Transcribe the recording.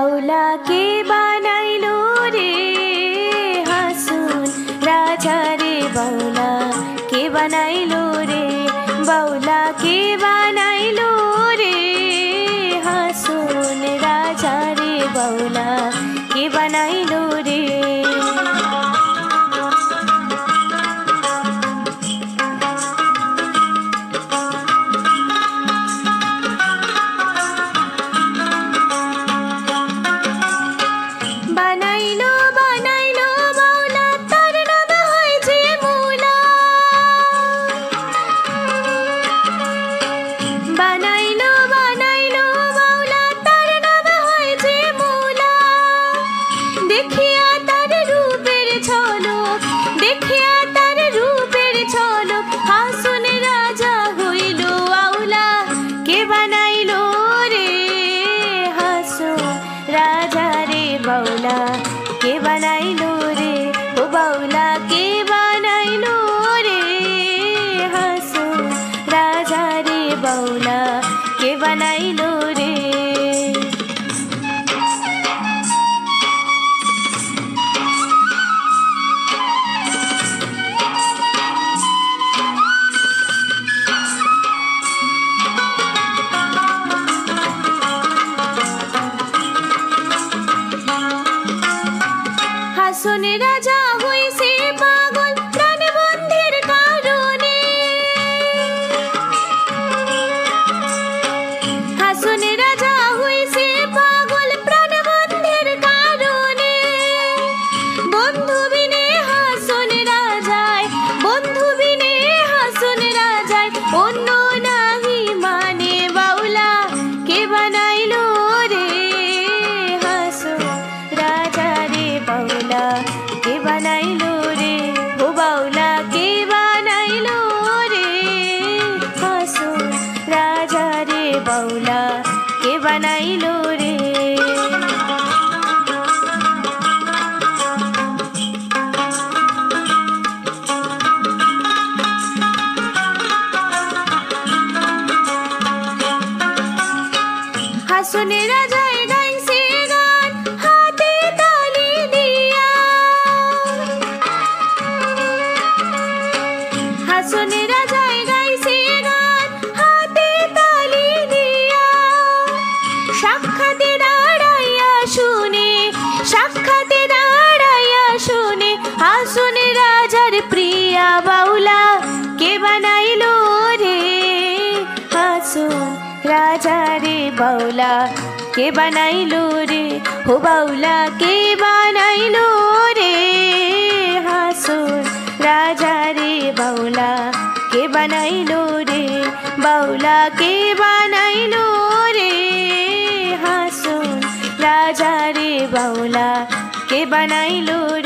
बाउला के बनाइलो रे हासुन राजा रे बाउला के बनाइलो रे बाउला के बनाइलो रे हासुन राजा रे बाउला के बनाइलो रे बाउला के बनाइलो रे ओ बाउला के बनाइलो रे हासु राजा रे बाउला के बनाइलो रे हासुन राजा হইছে পাগল প্রাণবন্ধের কারণে হাসুন রাজা হইছে পাগল প্রাণবন্ধের কারণে বন্ধু বিনে হাসুন রাজায় অন্য নাহি মানে বাউলা কে বানাইলো রে হাসুন রাজা রে बाउला के बनाइलो रे ओ बाउला के बनाइलो रे हासुन राजा रे बाउला के बनाइलो रे हासुन राजा गाइছে গান হাতে তালি দিয়া हासुन राजा गाइছে গান হাতে তালি দিয়া সাক্ষাতে দাঁড়াইয়া শুনে हासुन রাজার প্রিয়া বাউলা কে বানাইলো রে हासुन राजा रे बाउला के बनाइलो रे हो बाउला के बनाइलो रे हासुन राजा रे बाउला के बनाइलो रे बाउला के बनाइलो रे हासुन राजा रे बाउला के बनाइलो रे।